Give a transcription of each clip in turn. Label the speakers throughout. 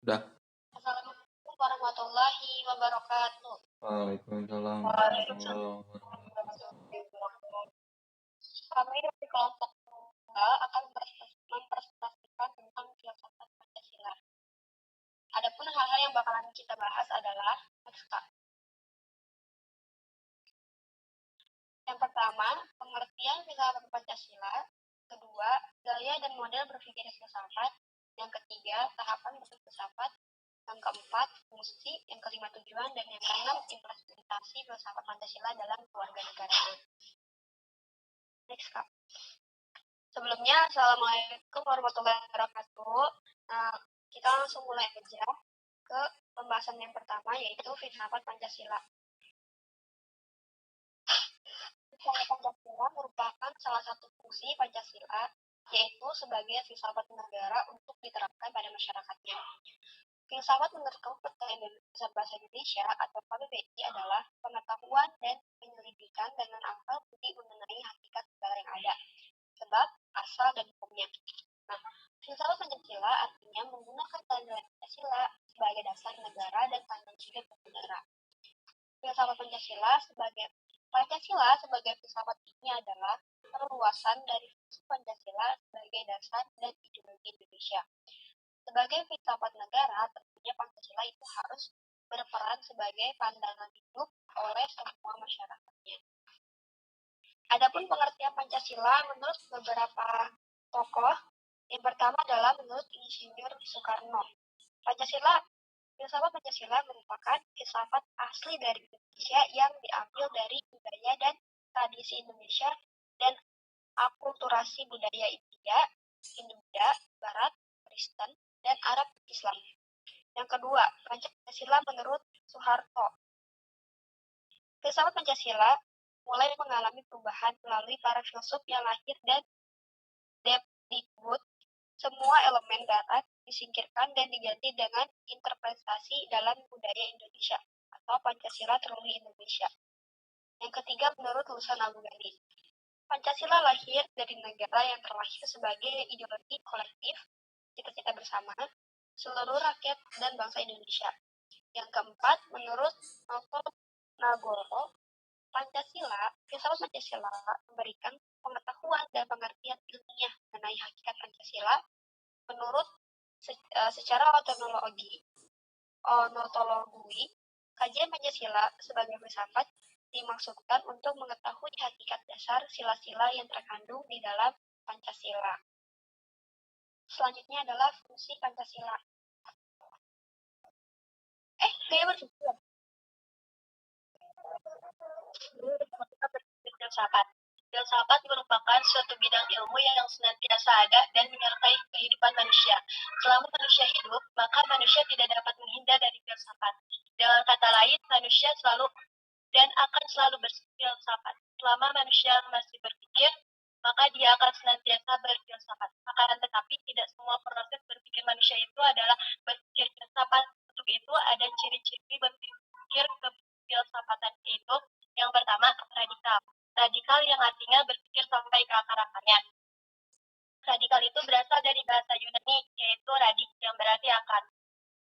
Speaker 1: Udah.
Speaker 2: Assalamualaikum warahmatullahi wabarakatuh.
Speaker 1: Waalaikumsalam
Speaker 2: Waalaikumsalam
Speaker 1: warahmatullahi wabarakatuh.
Speaker 2: warahmatullahi wabarakatuh. Kami dari kelompok 2 akan mempresentasikan tentang filsafat Pancasila. Adapun hal-hal yang bakalan kita bahas adalah yang pertama, pengertian filsafat Pancasila. Kedua, gaya dan model berpikir filsafat. Yang ketiga, tahapan berfilsafat. Yang keempat, fungsi. Yang kelima, tujuan. Dan yang keenam, implementasi filsafat Pancasila dalam kewarganegaraan. Next, Kak. Sebelumnya, Assalamualaikum warahmatullahi wabarakatuh. Nah, kita langsung mulai aja ke pembahasan yang pertama, yaitu filsafat Pancasila. Filsafat Pancasila merupakan salah satu fungsi Pancasila, yaitu sebagai filsafat negara untuk diterapkan pada masyarakatnya. Filsafat menurut Kamus Bahasa Indonesia atau KBBI adalah pengetahuan dan penyelidikan dengan akal budi mengenai hakikat segala yang ada, sebab, asal, dan hukumnya. Nah, filsafat Pancasila artinya menggunakan tanda Pancasila sebagai dasar negara dan tanda hidup negara. Filsafat Pancasila sebagai filsafat ini adalah perluasan dari fungsi Pancasila sebagai dasar dan ideologi Indonesia. Sebagai filsafat negara, tentunya Pancasila itu harus berperan sebagai pandangan hidup oleh semua masyarakatnya. Adapun pengertian Pancasila menurut beberapa tokoh, yang pertama adalah menurut Insinyur Soekarno. Filsafat Pancasila merupakan filsafat asli dari Indonesia yang diambil dari budaya dan tradisi Indonesia dan akulturasi budaya India, Hindia, Barat, Kristen, dan Arab Islam. Yang kedua, Pancasila menurut Soeharto. Filsafat Pancasila mulai mengalami perubahan melalui para filsuf yang lahir dan Depdikbud. Semua elemen darat disingkirkan dan diganti dengan interpretasi dalam budaya Indonesia atau Pancasila Teruli Indonesia. Yang ketiga, menurut Lulusan Abu Ghani. Pancasila lahir dari negara yang terlahir sebagai ideologi kolektif, cita-cita bersama, seluruh rakyat dan bangsa Indonesia. Yang keempat, menurut Noto Nagoro, filsafat Pancasila memberikan pengetahuan dan pengertian ilmiah mengenai hakikat Pancasila menurut secara ontologi. Kajian Pancasila sebagai filsafat dimaksudkan untuk mengetahui hakikat dasar sila-sila yang terkandung di dalam Pancasila. Selanjutnya adalah fungsi Pancasila. Filsafat merupakan suatu bidang ilmu yang senantiasa ada dan menyertai kehidupan manusia. Selama manusia hidup, maka manusia tidak dapat menghindar dari filsafat. Dengan kata lain, manusia selalu dan akan selalu berfilsafat. Selama manusia masih berpikir, maka dia akan senantiasa berfilsafat. Akan tetapi tidak semua proses berpikir manusia itu adalah berpikir filsafat. Untuk itu ada ciri-ciri berpikir kefilsafatan, yaitu yang pertama, radikal. Radikal yang artinya berpikir sampai ke akar-akarnya. Radikal itu berasal dari bahasa Yunani, yaitu radik, yang berarti akar.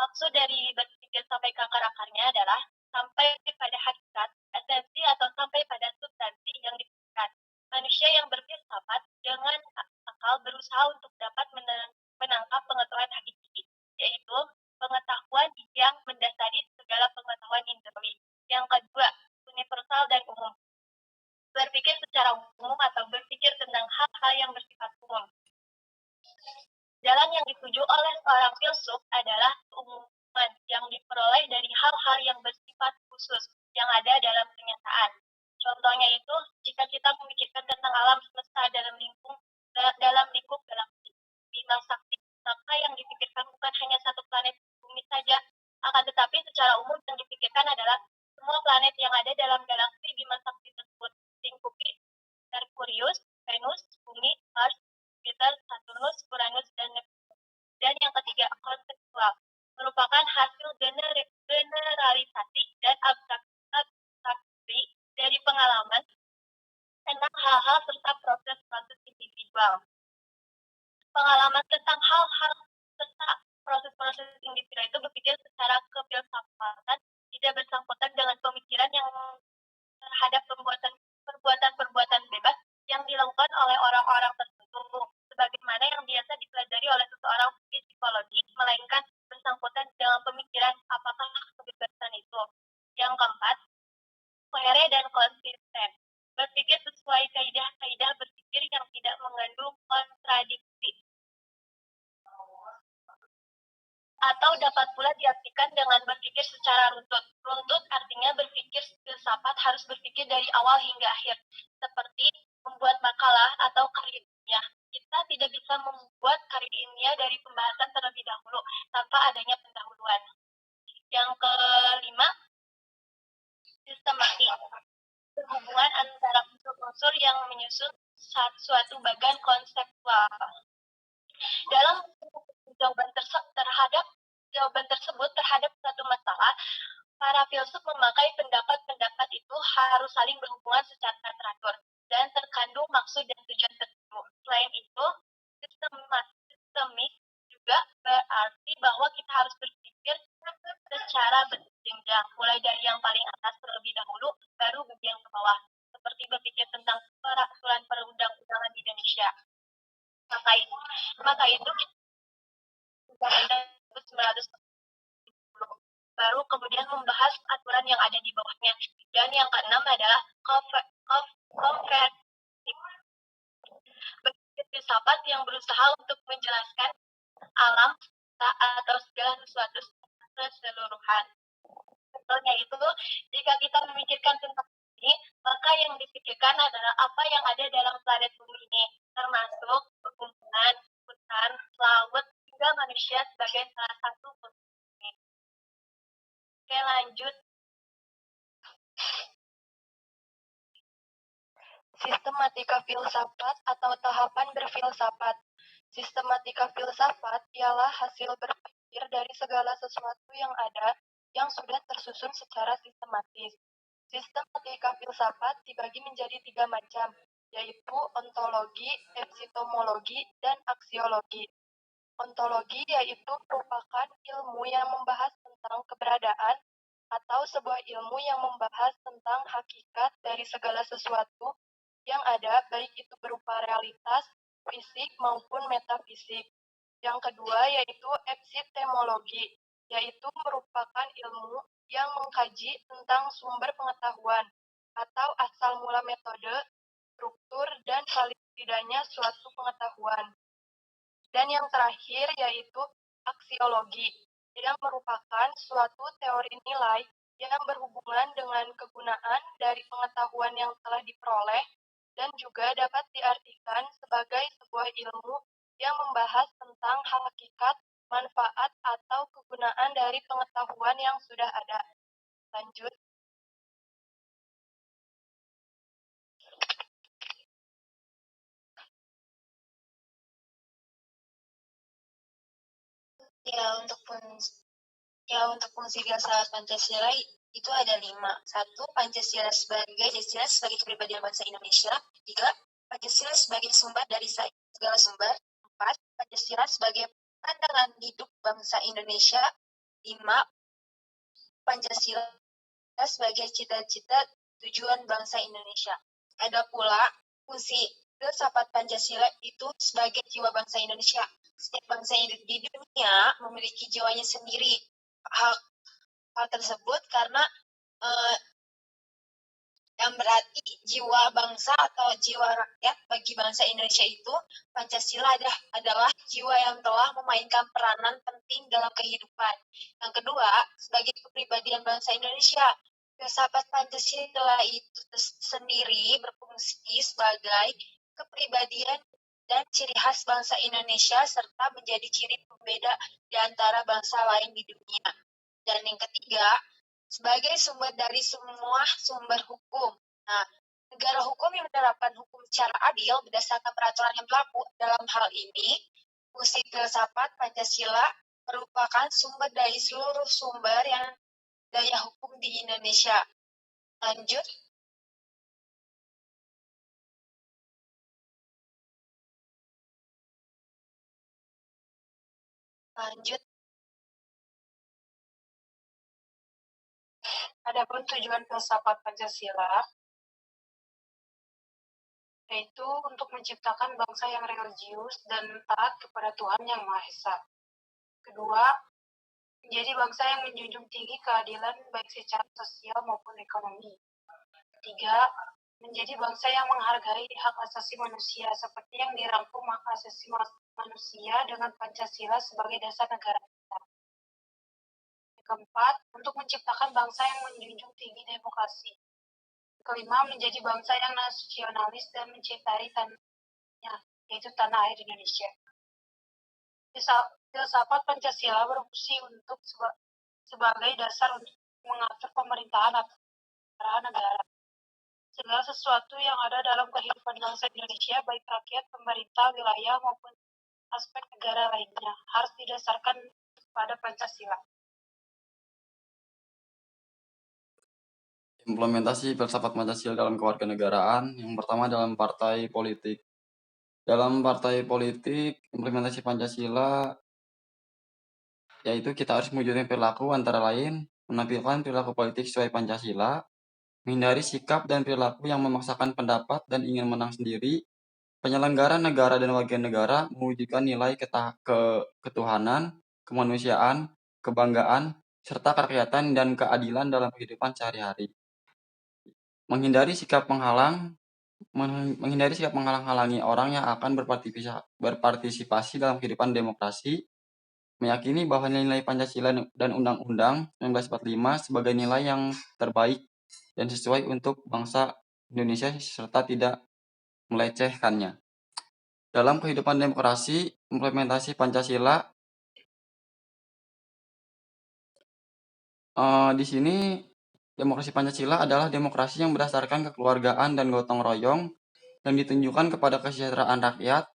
Speaker 2: Maksud dari berpikir sampai ke akar-akarnya adalah sampai pada hakikat, esensi, atau sampai pada substansi yang dipikirkan. Manusia yang berfilsafat dengan akal berusaha untuk dapat menangkap pengetahuan hakiki, yaitu pengetahuan yang mendasari segala pengetahuan indrawi. Yang kedua, universal dan umum. Berpikir secara umum atau berpikir tentang hal-hal yang bersifat umum. Jalan yang dituju oleh seorang filsuf adalah keumuman yang diperoleh dari hal-hal yang bersifat khusus yang ada dalam kenyataan. Contohnya itu, jika kita memikirkan tentang alam semesta dalam lingkup galaksi Bima Sakti, maka yang dipikirkan bukan hanya satu planet bumi saja, akan tetapi secara umum yang dipikirkan adalah semua planet yang ada dalam galaksi Bima Sakti tersebut, lingkupi Merkurius, Venus, Bumi, Mars, Jupiter, Saturnus, Uranus, dan Neptunus. Dan yang ketiga, konseptual, merupakan hasil generalisasi dan abstraksi dari pengalaman tentang hal-hal serta proses-proses individual. Pengalaman tentang hal-hal serta proses-proses yaitu berpikir secara kefilsafatan, tidak bersangkutan dengan pemikiran yang terhadap perbuatan-perbuatan bebas yang dilakukan oleh orang-orang tertentu, sebagaimana yang biasa dipelajari oleh seseorang psikologi, melainkan bersangkutan dengan pemikiran apakah kebebasan itu. Yang keempat, koheren dan konsisten. Berpikir sesuai kaidah-kaidah berpikir yang tidak mengandung kontradiksi. Atau dapat pula diartikan dengan berpikir secara runtut. Runtut artinya berpikir filsafat harus berpikir dari awal hingga akhir, seperti membuat makalah atau karya ilmiah. Kita tidak bisa membuat karya ilmiah dari pembahasan terlebih dahulu tanpa adanya pendahuluan. Yang kelima, sistematik. Hubungan antara unsur-unsur yang menyusun suatu bagan konseptual. Dalam jawaban tersebut terhadap suatu masalah, para filsuf memakai pendapat-pendapat itu harus saling berhubungan secara teratur dan terkandung maksud dan tujuan tertentu. Selain itu, sistemik juga berarti bahwa kita harus berpikir secara berjenjang, mulai dari yang paling atas terlebih dahulu, baru bagian ke bawah, seperti berpikir tentang peraturan perundang-undangan di Indonesia. Maka itu Undang-Undang 1940, baru kemudian membahas aturan yang ada di bawahnya. Dan yang keenam adalah konversif, berpikir filsafat yang berusaha untuk menjelaskan alam atau segala sesuatu keseluruhan. Contohnya itu, jika kita memikirkan tentang ini, maka yang dipikirkan adalah apa yang ada dalam planet bumi ini, termasuk pegunungan, hutan, laut, hingga manusia sebagai salah satu penghuni. Oke, lanjut. Sistematika filsafat atau tahapan berfilsafat. Sistematika filsafat ialah hasil berpikir dari segala sesuatu yang ada yang sudah tersusun secara sistematis. Sistematika filsafat dibagi menjadi 3 macam, yaitu ontologi, epistemologi, dan aksiologi. Ontologi yaitu merupakan ilmu yang membahas tentang keberadaan atau sebuah ilmu yang membahas tentang hakikat dari segala sesuatu yang ada, baik itu berupa realitas, fisik maupun metafisik. Yang kedua yaitu epistemologi, yaitu merupakan ilmu yang mengkaji tentang sumber pengetahuan atau asal mula metode, struktur, dan paling tidaknya suatu pengetahuan. Dan yang terakhir yaitu aksiologi, yang merupakan suatu teori nilai yang berhubungan dengan kegunaan dari pengetahuan yang telah diperoleh dan juga dapat diartikan sebagai sebuah ilmu yang membahas tentang hakikat, manfaat, atau kegunaan dari pengetahuan yang sudah ada. Lanjut. Untuk fungsi filsafat Pancasila itu ada 5. 1. Pancasila sebagai kepribadian bangsa Indonesia. 3. Pancasila sebagai sumber dari segala sumber. 4. Pancasila sebagai pandangan hidup bangsa Indonesia. 5. Pancasila sebagai cita-cita tujuan bangsa Indonesia. Ada pula fungsi filsafat Pancasila itu sebagai jiwa bangsa Indonesia. Setiap bangsa di dunia memiliki jiwanya sendiri. Hal tersebut karena yang berarti jiwa bangsa atau jiwa rakyat bagi bangsa Indonesia itu, Pancasila adalah jiwa yang telah memainkan peranan penting dalam kehidupan. Yang kedua, sebagai kepribadian bangsa Indonesia, filsafat Pancasila itu sendiri berfungsi sebagai kepribadian dan ciri khas bangsa Indonesia serta menjadi ciri pembeda di antara bangsa lain di dunia. Dan yang ketiga, sebagai sumber dari semua sumber hukum. Nah, negara hukum yang menerapkan hukum secara adil berdasarkan peraturan yang berlaku. Dalam hal ini, fungsi filsafat Pancasila merupakan sumber dari seluruh sumber yang daya hukum di Indonesia. Lanjut. Adapun tujuan filsafat Pancasila yaitu untuk menciptakan bangsa yang religius dan taat kepada Tuhan Yang Maha Esa. Kedua, menjadi bangsa yang menjunjung tinggi keadilan baik secara sosial maupun ekonomi. Tiga, menjadi bangsa yang menghargai hak asasi manusia seperti yang dirangkum hak asasi manusia dengan Pancasila sebagai dasar negara kita. Keempat, untuk menciptakan bangsa yang menjunjung tinggi demokrasi. Kelima, menjadi bangsa yang nasionalis dan mencintai tanahnya, yaitu tanah air Indonesia. Filsafat Pancasila berfungsi untuk sebagai dasar untuk mengatur pemerintahan antara negara. Segala sesuatu yang ada dalam kehidupan bangsa Indonesia, baik rakyat, pemerintah, wilayah, maupun aspek negara lainnya, harus didasarkan pada Pancasila.
Speaker 1: Implementasi filsafat Pancasila dalam kewarganegaraan. Yang pertama dalam partai politik. Dalam partai politik, implementasi Pancasila yaitu kita harus mewujudkan perilaku antara lain menampilkan perilaku politik sesuai Pancasila, menghindari sikap dan perilaku yang memaksakan pendapat dan ingin menang sendiri, penyelenggara negara dan warga negara mewujudkan nilai ketuhanan, kemanusiaan, kebanggaan, serta kerakyatan dan keadilan dalam kehidupan sehari-hari. Menghindari sikap menghalang-halangi orang yang akan berpartisipasi dalam kehidupan demokrasi, meyakini bahwa nilai Pancasila dan Undang-Undang 1945 sebagai nilai yang terbaik dan sesuai untuk bangsa Indonesia serta tidak melecehkannya. Dalam kehidupan demokrasi, implementasi Pancasila di sini demokrasi Pancasila adalah demokrasi yang berdasarkan kekeluargaan dan gotong royong yang ditunjukkan kepada kesejahteraan rakyat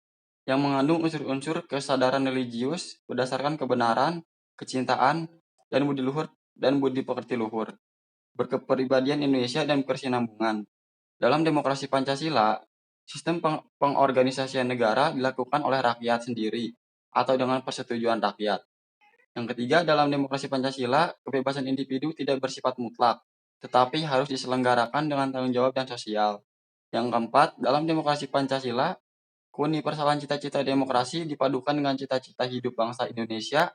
Speaker 1: yang mengandung unsur-unsur kesadaran religius berdasarkan kebenaran, kecintaan, dan budi pekerti luhur, berkepribadian Indonesia dan kesinambungan. Dalam demokrasi Pancasila, sistem pengorganisasian negara dilakukan oleh rakyat sendiri atau dengan persetujuan rakyat. Yang ketiga, dalam demokrasi Pancasila, kebebasan individu tidak bersifat mutlak, tetapi harus diselenggarakan dengan tanggung jawab dan sosial. Yang keempat, dalam demokrasi Pancasila, keuniversalan cita-cita demokrasi dipadukan dengan cita-cita hidup bangsa Indonesia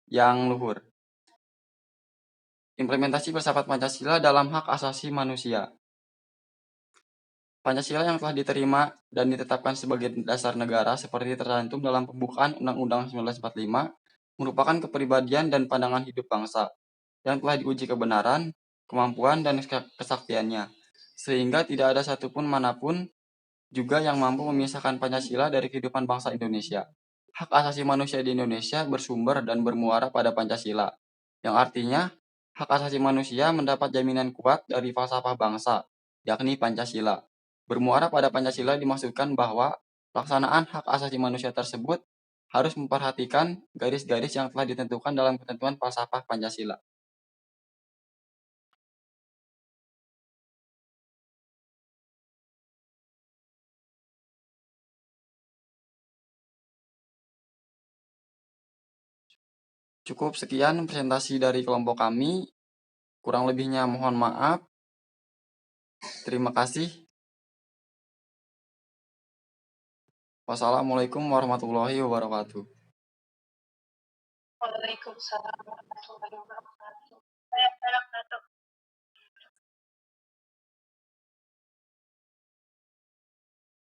Speaker 1: yang luhur. Implementasi filsafat Pancasila dalam hak asasi manusia. Pancasila yang telah diterima dan ditetapkan sebagai dasar negara seperti tercantum dalam pembukaan Undang-Undang 1945 merupakan kepribadian dan pandangan hidup bangsa yang telah diuji kebenaran, kemampuan, dan kesaktiannya, sehingga tidak ada satupun manapun juga yang mampu memisahkan Pancasila dari kehidupan bangsa Indonesia. Hak asasi manusia di Indonesia bersumber dan bermuara pada Pancasila, yang artinya hak asasi manusia mendapat jaminan kuat dari falsafah bangsa, yakni Pancasila. Bermuara pada Pancasila dimaksudkan bahwa pelaksanaan hak asasi manusia tersebut harus memperhatikan garis-garis yang telah ditentukan dalam ketentuan falsafah Pancasila. Cukup sekian presentasi dari kelompok kami. Kurang lebihnya mohon maaf. Terima kasih. Wassalamualaikum warahmatullahi wabarakatuh.
Speaker 2: Waalaikumsalam warahmatullahi wabarakatuh.